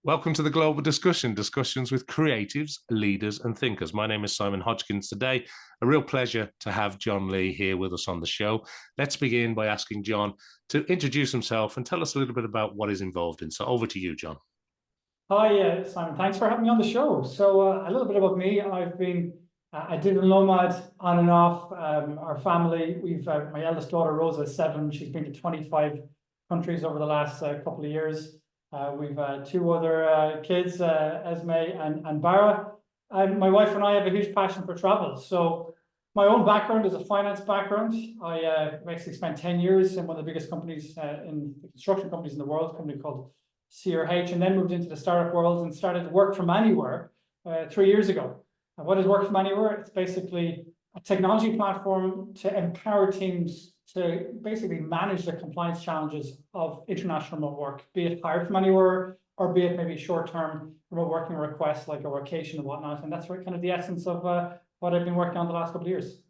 Welcome to the Global Discussion, discussions with creatives, leaders, and thinkers. My name is Simon Hodgkins today. A real pleasure to have John Lee here with us on the show. Let's begin by asking John to introduce himself and tell us a little bit about what he's involved in. So over to you, John. Hi, Simon. Thanks for having me on the show. So a little bit about me. I've been a digital nomad on and off. Our family, my eldest daughter, Rosa, is 7. She's been to 25 countries over the last couple of years. We've two other kids, Esme and Bara. My wife and I have a huge passion for travel. So my own background is a finance background. I basically spent 10 years in one of the biggest companies in the construction companies in the world, a company called CRH, and then moved into the startup world and started work from anywhere 3 years ago. And what is work from anywhere? It's basically a technology platform to empower teams to basically manage the compliance challenges of international remote work, be it hired from anywhere or be it maybe short-term remote working requests like a vacation and whatnot. And that's kind of the essence of what I've been working on the last couple of years.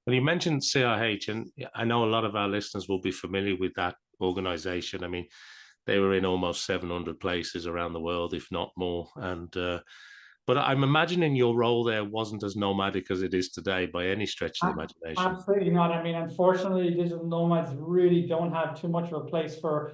Well, you mentioned CRH, and I know a lot of our listeners will be familiar with that organization. I mean, they were in almost 700 places around the world, if not more. But I'm imagining your role there wasn't as nomadic as it is today by any stretch of the imagination. Absolutely not. I mean, unfortunately, digital nomads really don't have too much of a place for,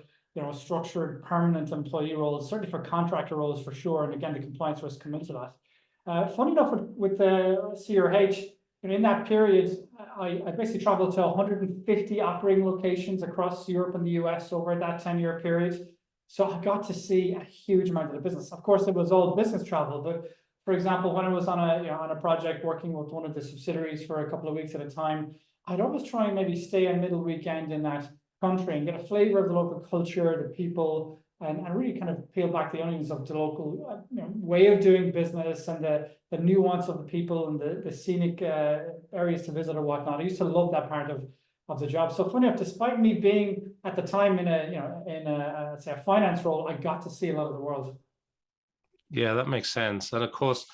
structured permanent employee roles, certainly for contractor roles for sure. And again, the compliance risks come into that. Funny enough, with the CRH, in that period, I basically traveled to 150 operating locations across Europe and the US over that 10-year period. So I got to see a huge amount of the business. Of course, it was all business travel, but for example, when I was on a project working with one of the subsidiaries for a couple of weeks at a time, I'd always try and maybe stay a middle weekend in that country and get a flavor of the local culture, the people, and really kind of peel back the onions of the local way of doing business and the nuance of the people and the scenic areas to visit or whatnot. I used to love that part of the job. So funny enough, despite me being at the time in say a finance role, I got to see a lot of the world. Yeah, that makes sense. And of course,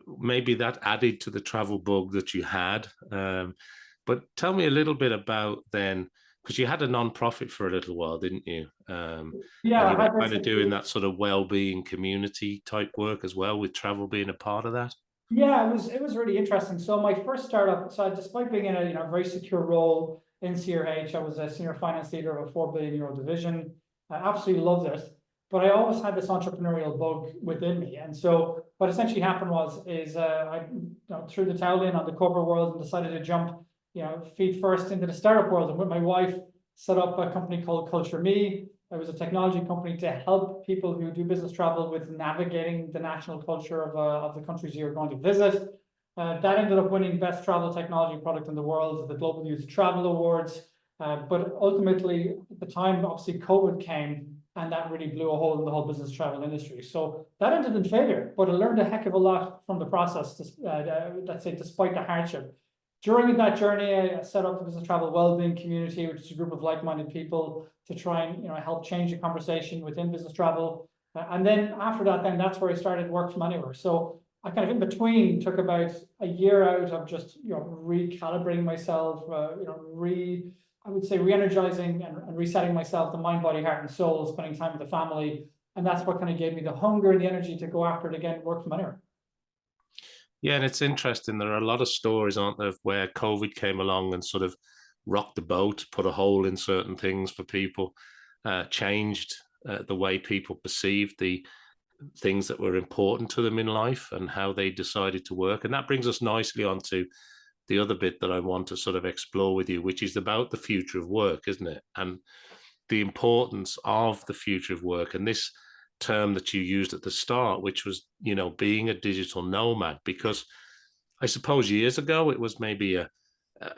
maybe that added to the travel bug that you had. But tell me a little bit about then, because you had a non-profit for a little while, didn't you? Yeah, and you were kind of doing that sort of well-being community type work as well, with travel being a part of that. Yeah, it was really interesting. So my first startup, so despite being in a very secure role in CRH, I was a senior finance leader of a €4 billion division. I absolutely loved it, but I always had this entrepreneurial bug within me. And so what essentially happened is I threw the towel in on the corporate world and decided to jump feet first into the startup world. And with my wife, set up a company called Culture Me. It was a technology company to help people who do business travel with navigating the national culture of the countries you're going to visit. That ended up winning Best Travel Technology Product in the World at the Global Youth Travel Awards. But ultimately, at the time, obviously, COVID came, and that really blew a hole in the whole business travel industry. So that ended in failure, but I learned a heck of a lot from the process, let's say, despite the hardship. During that journey, I set up the Business Travel Wellbeing Community, which is a group of like-minded people to try and help change the conversation within business travel. And then after that, that's where I started work from anywhere. So I kind of in between took about a year out of just recalibrating myself, I would say re-energizing and resetting myself, the mind, body, heart, and soul, spending time with the family, and that's what kind of gave me the hunger and the energy to go after it again, work from anywhere. Yeah, and it's interesting. There are a lot of stories, aren't there, where COVID came along and sort of rocked the boat, put a hole in certain things for people, changed the way people perceived the things that were important to them in life and how they decided to work. And that brings us nicely onto the other bit that I want to sort of explore with you, which is about the future of work, isn't it? And the importance of the future of work. And this term that you used at the start, which was, being a digital nomad, because I suppose years ago it was maybe a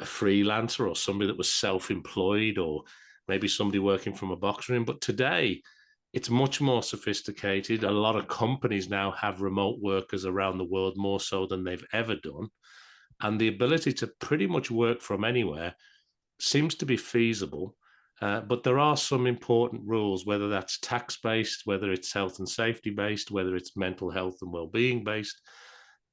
freelancer or somebody that was self-employed or maybe somebody working from a box room. But today it's much more sophisticated. A lot of companies now have remote workers around the world, more so than they've ever done. And the ability to pretty much work from anywhere seems to be feasible. But there are some important rules, whether that's tax-based, whether it's health and safety-based, whether it's mental health and well-being based.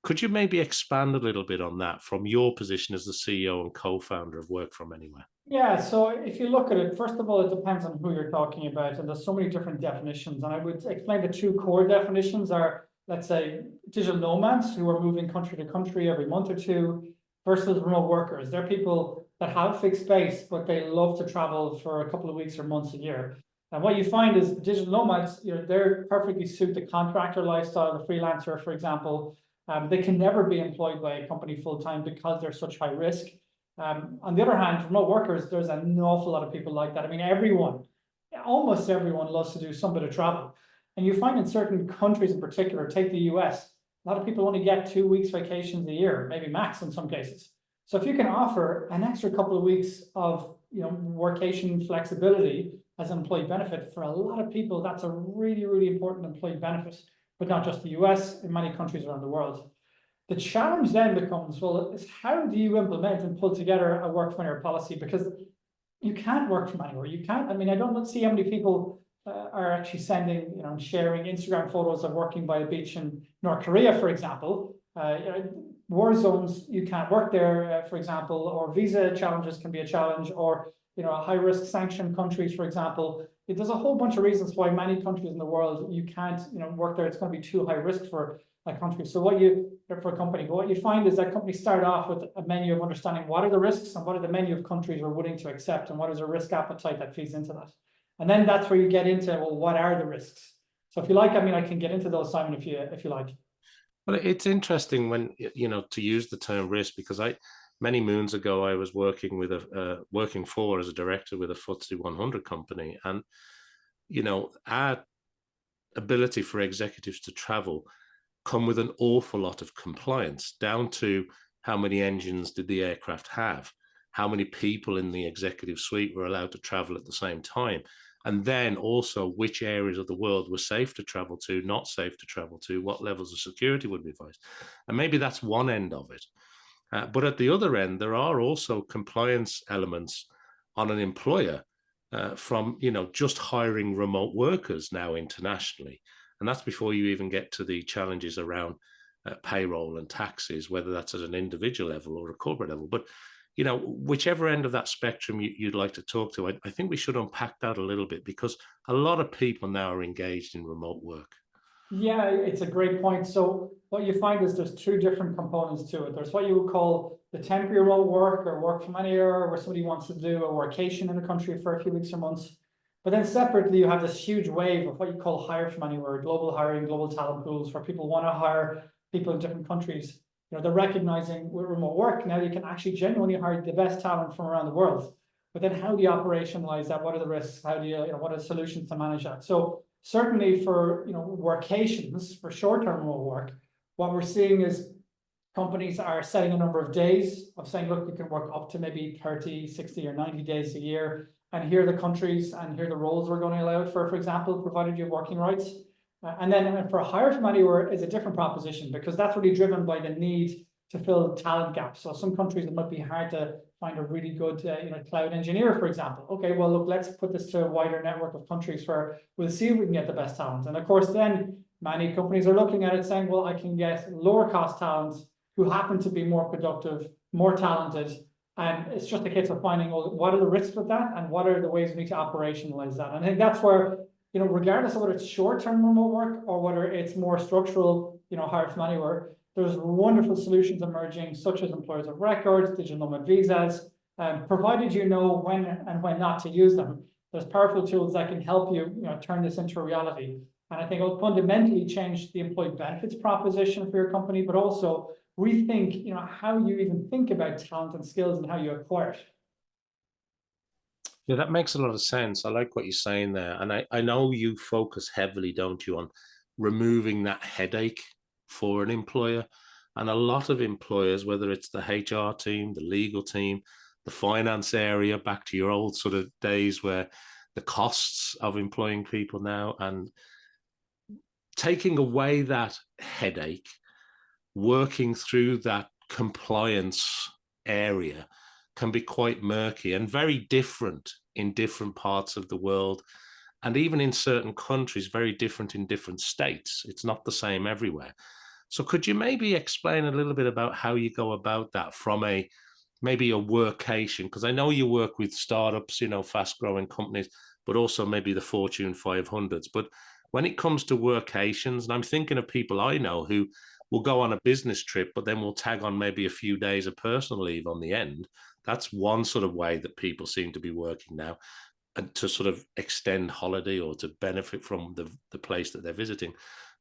Could you maybe expand a little bit on that from your position as the CEO and co-founder of Work From Anywhere? Yeah, so if you look at it, first of all, it depends on who you're talking about, and there's so many different definitions. And I would explain the two core definitions are, let's say, digital nomads who are moving country to country every month or two, versus remote workers. They're people that have fixed space, but they love to travel for a couple of weeks or months a year. And what you find is digital nomads, they're perfectly suit the contractor lifestyle, the freelancer, for example. They can never be employed by a company full time because they're such high risk. On the other hand, remote workers, there's an awful lot of people like that. I mean, almost everyone loves to do some bit of travel. And you find in certain countries in particular, take the US, a lot of people only get 2 weeks vacations a year, maybe max in some cases. So if you can offer an extra couple of weeks of workation flexibility as an employee benefit, for a lot of people, that's a really, really important employee benefit, but not just the US, in many countries around the world. The challenge then becomes, well, is how do you implement and pull together a work from anywhere policy? Because you can't work from anywhere. You can't. I mean, I don't see how many people are actually sending, and sharing Instagram photos of working by a beach in North Korea, for example. War zones, you can't work there, for example, or visa challenges can be a challenge, or high-risk sanctioned countries, for example. There's a whole bunch of reasons why many countries in the world you can't, work there. It's going to be too high risk for a country. So for a company, but what you find is that companies start off with a menu of understanding what are the risks and what are the menu of countries we're willing to accept, and what is a risk appetite that feeds into that. And then that's where you get into, well, what are the risks? So if you like, I mean, I can get into those, Simon, if you like. Well, it's interesting when, to use the term risk, because many moons ago, I was working as a director with a FTSE 100 company. And, our ability for executives to travel come with an awful lot of compliance, down to how many engines did the aircraft have, how many people in the executive suite were allowed to travel at the same time, and then also which areas of the world were safe to travel to, not safe to travel to, what levels of security would be advised. And maybe that's one end of it. But at the other end, there are also compliance elements on an employer from, just hiring remote workers now internationally. And that's before you even get to the challenges around payroll and taxes, whether that's at an individual level or a corporate level. But whichever end of that spectrum you'd like to talk to, I think we should unpack that a little bit, because a lot of people now are engaged in remote work. Yeah, it's a great point. So what you find is there's two different components to it. There's what you would call the temporary remote work or work from anywhere, where somebody wants to do a workation in a country for a few weeks or months. But then separately, you have this huge wave of what you call hire from anywhere, global hiring, global talent pools, where people want to hire people in different countries. They're recognizing with remote work now you can actually genuinely hire the best talent from around the world. But then how do you operationalize that? What are the risks? How do what are the solutions to manage that? So certainly for workations, for short-term remote work, what we're seeing is companies are setting a number of days of saying, look, you can work up to maybe 30, 60, or 90 days a year. And here are the countries and here are the roles we're going to allow it for example, provided you have working rights. And then for hire from anywhere is a different proposition, because that's really driven by the need to fill talent gaps. So some countries, it might be hard to find a really good cloud engineer, for example. Okay, well, look, let's put this to a wider network of countries where we'll see if we can get the best talent. And of course, then many companies are looking at it saying, well, I can get lower cost talent who happen to be more productive, more talented. And it's just a case of finding, well, what are the risks with that and what are the ways we need to operationalize that? And I think that's where, regardless of whether it's short-term remote work or whether it's more structural, hire from anywhere, there's wonderful solutions emerging, such as employers of records, digital nomad visas, provided you know when and when not to use them. There's powerful tools that can help you, turn this into a reality. And I think it'll fundamentally change the employee benefits proposition for your company, but also rethink, how you even think about talent and skills and how you acquire it. Yeah, that makes a lot of sense. I like what you're saying there. And I know you focus heavily, don't you, on removing that headache for an employer. And a lot of employers, whether it's the HR team, the legal team, the finance area, back to your old sort of days where the costs of employing people now, and taking away that headache, working through that compliance area can be quite murky and very different in different parts of the world. And even in certain countries, very different in different states. It's not the same everywhere. So could you maybe explain a little bit about how you go about that from a maybe a workation? Because I know you work with startups, fast growing companies, but also maybe the Fortune 500s. But when it comes to workations, and I'm thinking of people I know who will go on a business trip, but then will tag on maybe a few days of personal leave on the end. That's one sort of way that people seem to be working now, and to sort of extend holiday or to benefit from the place that they're visiting,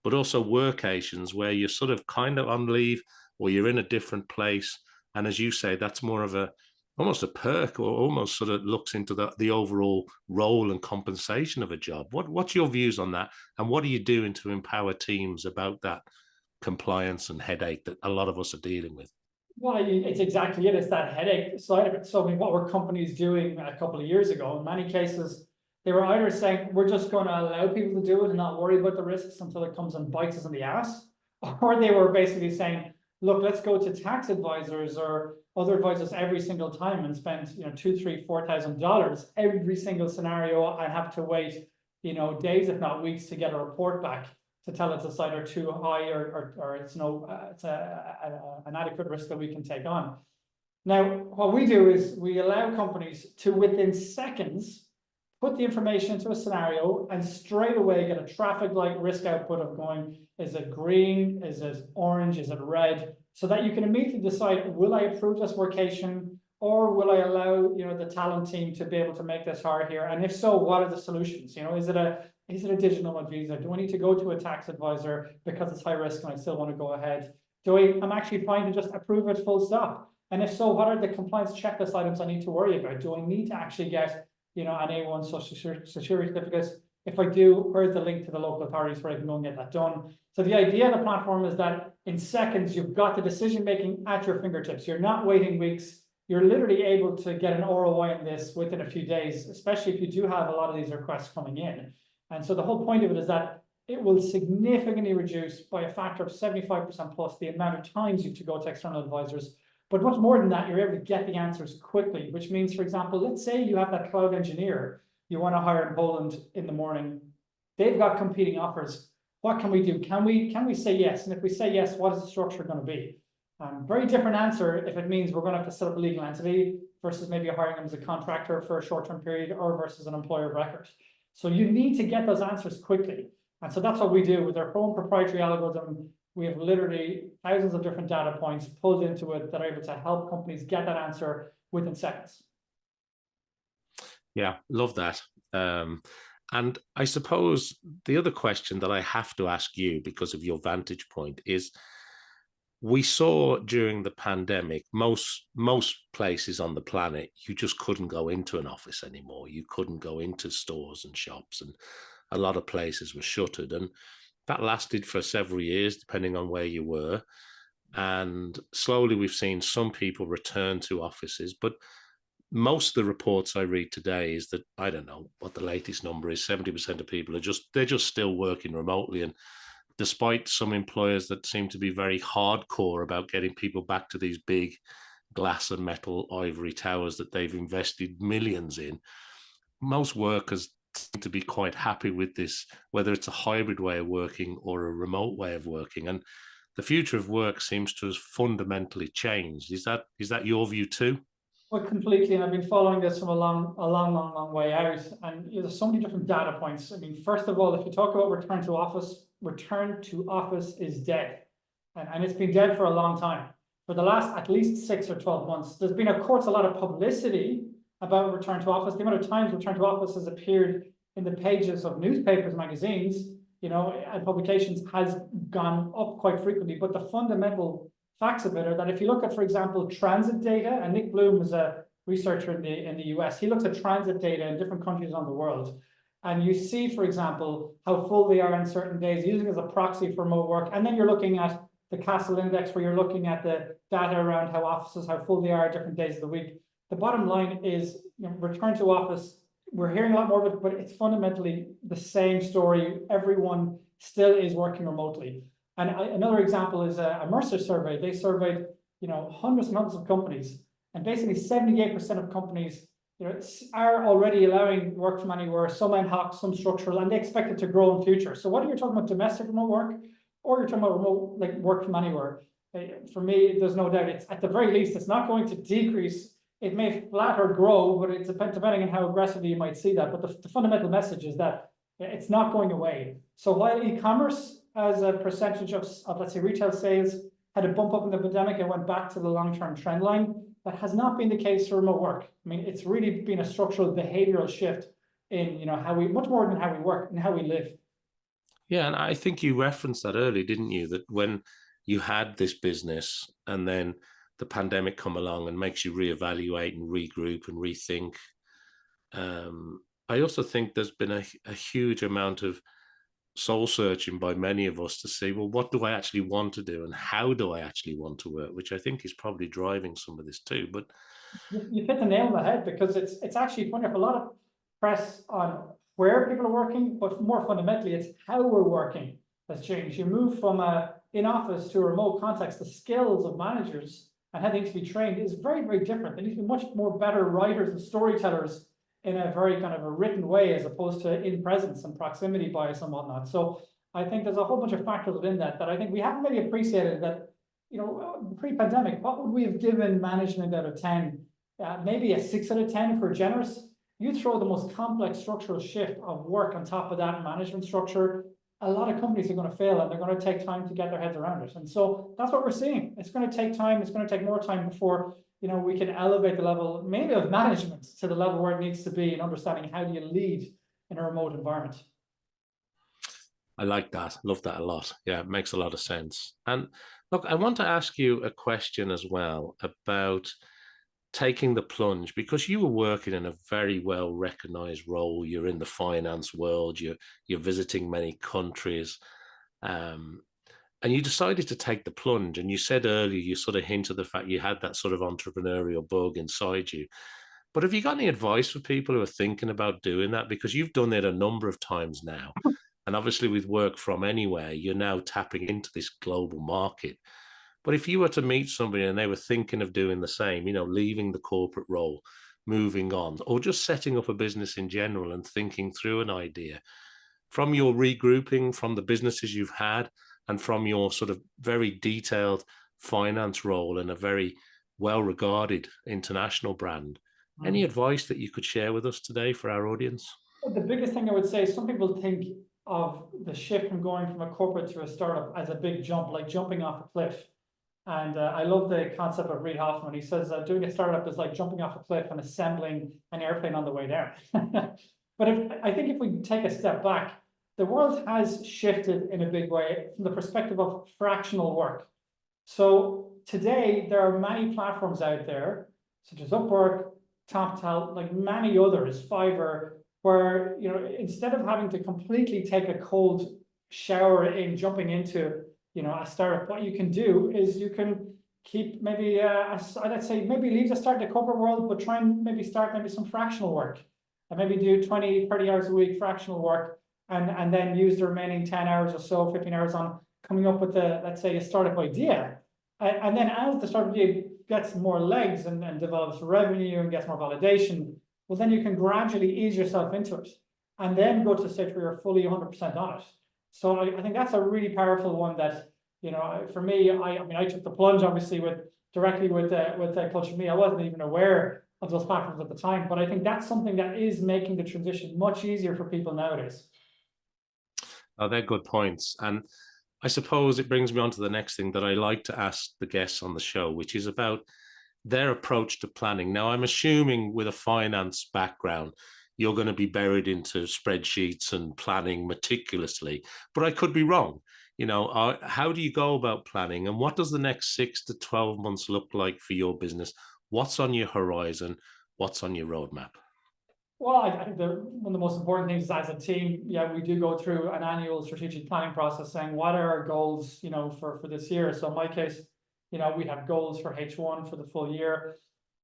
but also workations where you're sort of kind of on leave or you're in a different place. And as you say, that's more of a almost a perk, or almost sort of looks into the overall role and compensation of a job. What's your views on that? And what are you doing to empower teams about that compliance and headache that a lot of us are dealing with? Well, it's exactly it. It's that headache side of it. So, I mean, what were companies doing a couple of years ago? In many cases, they were either saying, we're just going to allow people to do it and not worry about the risks until it comes and bites us in the ass. Or they were basically saying, look, let's go to tax advisors or other advisors every single time and spend, $2, 3, $4,000 every single scenario and have to wait, days, if not weeks, to get a report back to tell it's a site or too high, or it's an adequate risk that we can take on. Now, what we do is we allow companies to, within seconds, put the information into a scenario and straight away get a traffic light risk output of going, is it green, is it orange, is it red, so that you can immediately decide, will I approve this workation, or will I allow the talent team to be able to make this hire here? And if so, what are the solutions? Is it a digital nomad visa? Do I need to go to a tax advisor because it's high risk and I still want to go ahead? I'm actually fine to just approve it full stop? And if so, what are the compliance checklist items I need to worry about? Do I need to actually get, an A1 social security certificate? If I do, where's the link to the local authorities where I can go and get that done? So the idea of the platform is that in seconds, you've got the decision making at your fingertips. You're not waiting weeks. You're literally able to get an ROI on this within a few days, especially if you do have a lot of these requests coming in. And so the whole point of it is that it will significantly reduce by a factor of 75% plus the amount of times you have to go to external advisors. But much more than that, you're able to get the answers quickly, which means, for example, let's say you have that cloud engineer you want to hire in Poland in the morning. They've got competing offers. What can we do? Can we say yes? And if we say yes, what is the structure going to be? Very different answer if it means we're going to have to set up a legal entity versus maybe hiring them as a contractor for a short-term period, or versus an employer of record. So you need to get those answers quickly. And so that's what we do with our own proprietary algorithm. We have literally thousands of different data points pulled into it that are able to help companies get that answer within seconds. Yeah, love that. And I suppose the other question that I have to ask you, because of your vantage point, is we saw during the pandemic, most places on the planet, you just couldn't go into an office anymore. You couldn't go into stores and shops, and a lot of places were shuttered. And that lasted for several years, depending on where you were. And slowly we've seen some people return to offices, but most of the reports I read today is that, I don't know what the latest number is, 70% of people they're just still working remotely. And despite some employers that seem to be very hardcore about getting people back to these big glass and metal ivory towers that they've invested millions in, most workers seem to be quite happy with this, whether it's a hybrid way of working or a remote way of working. And the future of work seems to have fundamentally changed. Is that your view too? Well, completely, and I've been following this from a long way out, and there's so many different data points. I mean, first of all, if you talk about return to office is dead, and it's been dead for a long time. For the last at least 6 or 12 months, there's been, of course, a lot of publicity about return to office. The amount of times return to office has appeared in the pages of newspapers, magazines, and publications has gone up quite frequently. But the fundamental facts of it are that if you look at, for example, transit data, and Nick Bloom is a researcher in the US, he looks at transit data in different countries around the world. And you see, for example, how full they are on certain days, using it as a proxy for remote work. And then you're looking at the Castle Index, where you're looking at the data around how full they are at different days of the week. The bottom line is, return to office, we're hearing a lot more of it, but it's fundamentally the same story. Everyone still is working remotely. And another example is a Mercer survey. They surveyed, hundreds and hundreds of companies, and basically 78% of companies, are already allowing work from anywhere, some ad hoc, some structural, and they expect it to grow in future. So whether you're talking about domestic remote work or you're talking about remote, like work from anywhere. For me, there's no doubt it's at the very least, it's not going to decrease. It may flat or grow, but it's depending on how aggressively you might see that. But the fundamental message is that it's not going away. So while e-commerce as a percentage of let's say retail sales had a bump up in the pandemic and went back to the long-term trend line, that has not been the case for remote work. I mean, it's really been a structural behavioral shift in, you know, how we, much more than how we work and how we live. Yeah, and I think you referenced that earlier, didn't you? That when you had this business and then the pandemic come along and makes you reevaluate and regroup and rethink. I also think there's been a huge amount of soul searching by many of us to see, well, what do I actually want to do and how do I actually want to work, which I think is probably driving some of this too. But You hit the nail on the head, because it's actually funny. A lot of press on where people are working, but more fundamentally, it's how we're working has changed. You move from a in-office to a remote context. The skills of managers and how they need to be trained is very, very different. They need to be much more better writers and storytellers in a very kind of a written way, as opposed to in presence and proximity bias and whatnot. So I think there's a whole bunch of factors within that that I think we haven't really appreciated. That, you know, pre-pandemic, what would we have given management out of 10? Maybe a 6 out of 10 if we're generous. You throw the most complex structural shift of work on top of that management structure, a lot of companies are going to fail, and they're going to take time to get their heads around it. And so that's what we're seeing. It's going to take time. It's going to take more time before, you know, we can elevate the level maybe of management to the level where it needs to be, in understanding how do you lead in a remote environment. I like that. Love that a lot. Yeah, it makes a lot of sense. And look, I want to ask you a question as well about taking the plunge, because you were working in a very well recognized role. You're in the finance world, you're visiting many countries, um, and you decided to take the plunge. And you said earlier, you sort of hinted the fact you had that sort of entrepreneurial bug inside you. But have you got any advice for people who are thinking about doing that? Because you've done it a number of times now. And obviously, with work from anywhere, you're now tapping into this global market. But if you were to meet somebody and they were thinking of doing the same, you know, leaving the corporate role, moving on, or just setting up a business in general and thinking through an idea, from your regrouping, from the businesses you've had, and from your sort of very detailed finance role in a very well regarded international brand, any advice that you could share with us today for our audience? The biggest thing I would say, some people think of the shift from going from a corporate to a startup as a big jump, like jumping off a cliff. And I love the concept of Reid Hoffman. He says that doing a startup is like jumping off a cliff and assembling an airplane on the way down. But I think if we take a step back, the world has shifted in a big way from the perspective of fractional work. So today, there are many platforms out there, such as Upwork, TopTal, like many others, Fiverr, where, you know, instead of having to completely take a cold shower in jumping into, you know, a startup, what you can do is you can keep maybe, let's say, maybe leave the start the corporate world, but try and maybe start maybe some fractional work, and maybe do 20, 30 hours a week fractional work, and then use the remaining 10 hours or so, 15 hours on coming up with a, let's say, a startup idea. And then as the startup idea gets more legs and develops revenue and gets more validation, well, then you can gradually ease yourself into it and then go to a stage where you're fully 100% on it. So I think that's a really powerful one that, you know, for me, I mean, I took the plunge obviously directly with Culture Me. I wasn't even aware of those platforms at the time, but I think that's something that is making the transition much easier for people nowadays. Oh, they're good points. And I suppose it brings me on to the next thing that I like to ask the guests on the show, which is about their approach to planning. Now, I'm assuming with a finance background, you're going to be buried into spreadsheets and planning meticulously, but I could be wrong. You know, how do you go about planning, and what does the next 6 to 12 months look like for your business? What's on your horizon? What's on your roadmap? Well, I think one of the most important things is, as a team, yeah, we do go through an annual strategic planning process saying what are our goals, you know, for this year. So in my case, you know, we have goals for H1 for the full year,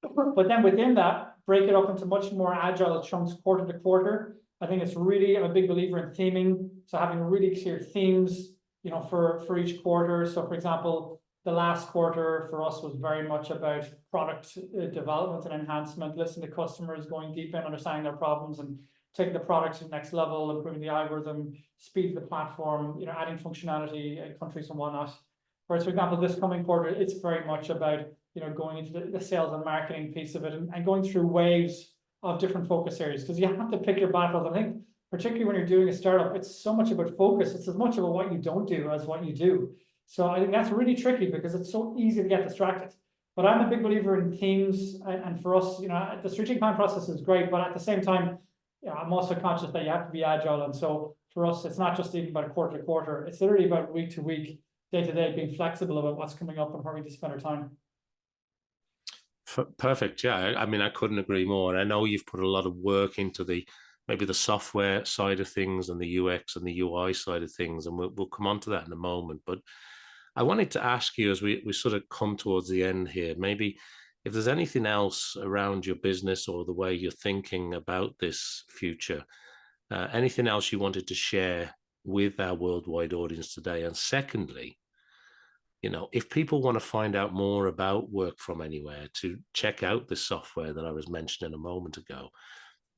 but then within that, break it up into much more agile chunks, quarter to quarter. I think it's really, I'm a big believer in theming. So having really clear themes, you know, for each quarter. So for example, the last quarter for us was very much about product development and enhancement, listening to customers, going deep in understanding their problems and taking the product to the next level, improving the algorithm, speed of the platform, adding functionality in countries and whatnot. Whereas, for example, this coming quarter, it's very much about, going into the sales and marketing piece of it, and going through waves of different focus areas, because you have to pick your battles. I think, particularly when you're doing a startup, it's so much about focus. It's as much about what you don't do as what you do. So I think that's really tricky because it's so easy to get distracted. But I'm a big believer in teams, and for us, the strategic plan process is great, but at the same time, I'm also conscious that you have to be agile. And so for us, it's not just even about quarter to quarter. It's literally about week to week, day to day, being flexible about what's coming up and where we need to spend our time. Perfect. Yeah, I mean, I couldn't agree more. I know you've put a lot of work into maybe the software side of things and the UX and the UI side of things, and we'll come on to that in a moment. But I wanted to ask you, as we sort of come towards the end here, maybe if there's anything else around your business or the way you're thinking about this future, anything else you wanted to share with our worldwide audience today. And secondly, if people want to find out more about Work From Anywhere, to check out the software that I was mentioning a moment ago,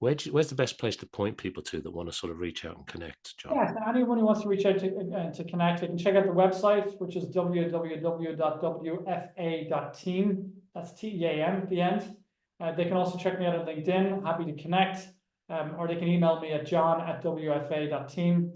where's the best place to point people to that want to sort of reach out and connect, John? Yeah, anyone who wants to reach out to connect, they can check out the website, which is www.wfa.team. That's TEAM at the end. They can also check me out on LinkedIn. Happy to connect, or they can email me at john@wfa.team.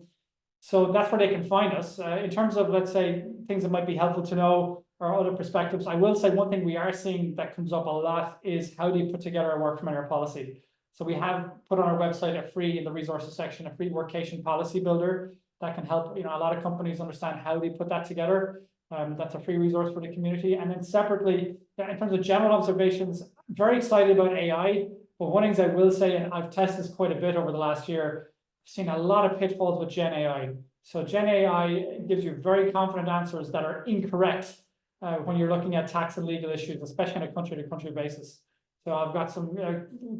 So that's where they can find us. In terms of, let's say, things that might be helpful to know or other perspectives, I will say one thing we are seeing that comes up a lot is how do you put together a Work From Anywhere policy. So we have put on our website in the resources section, a free workation policy builder that can help, a lot of companies understand how they put that together. That's a free resource for the community. And then separately, in terms of general observations, very excited about AI. But one thing I will say, and I've tested this quite a bit over the last year, I've seen a lot of pitfalls with Gen AI. So Gen AI gives you very confident answers that are incorrect when you're looking at tax and legal issues, especially on a country-to-country basis. So I've got some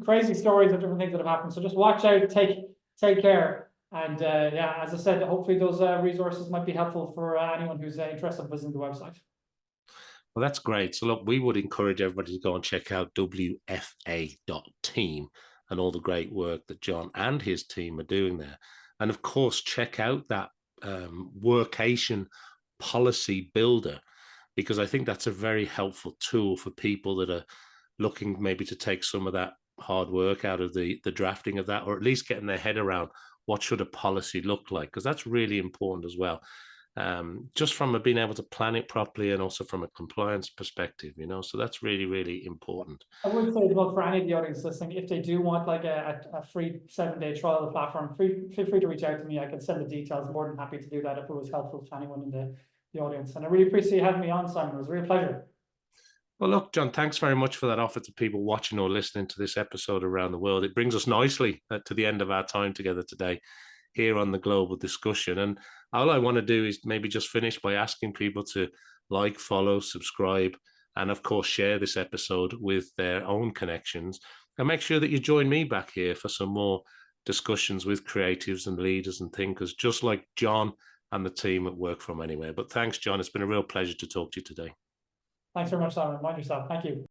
crazy stories of different things that have happened. So just watch out, take care. And yeah, as I said, hopefully those resources might be helpful for anyone who's interested in visiting the website. Well, that's great. So look, we would encourage everybody to go and check out wfa.team and all the great work that John and his team are doing there. And of course, check out that workation policy builder, because I think that's a very helpful tool for people that are looking maybe to take some of that hard work out of the drafting of that, or at least getting their head around what should a policy look like, because that's really important as well. Just from being able to plan it properly and also from a compliance perspective, so that's really, really important. I would say as well, for any of the audience listening, if they do want like a free 7-day trial of the platform, feel free to reach out to me. I can send the details. I'm more than happy to do that if it was helpful to anyone in the audience. And I really appreciate you having me on, Simon. It was a real pleasure. Well, look, John, thanks very much for that offer to people watching or listening to this episode around the world. It brings us nicely to the end of our time together today here on the Global Discussion. And all I want to do is maybe just finish by asking people to like, follow, subscribe, and of course, share this episode with their own connections. And make sure that you join me back here for some more discussions with creatives and leaders and thinkers, just like John and the team at Work From Anywhere. But thanks, John. It's been a real pleasure to talk to you today. Thanks very much, Simon. Mind yourself. Thank you.